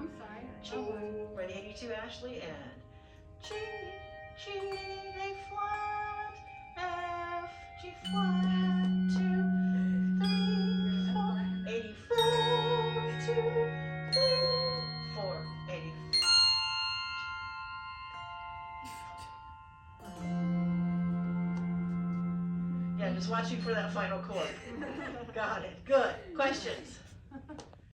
I'm sorry. G. Oh, boy. Ready, 82, Ashley, and G, G, A flat, F, G flat, 2, 3, 4, 84, 2, 3, 4, 84. Yeah, just watching for that final chord. Got it. Good. Questions?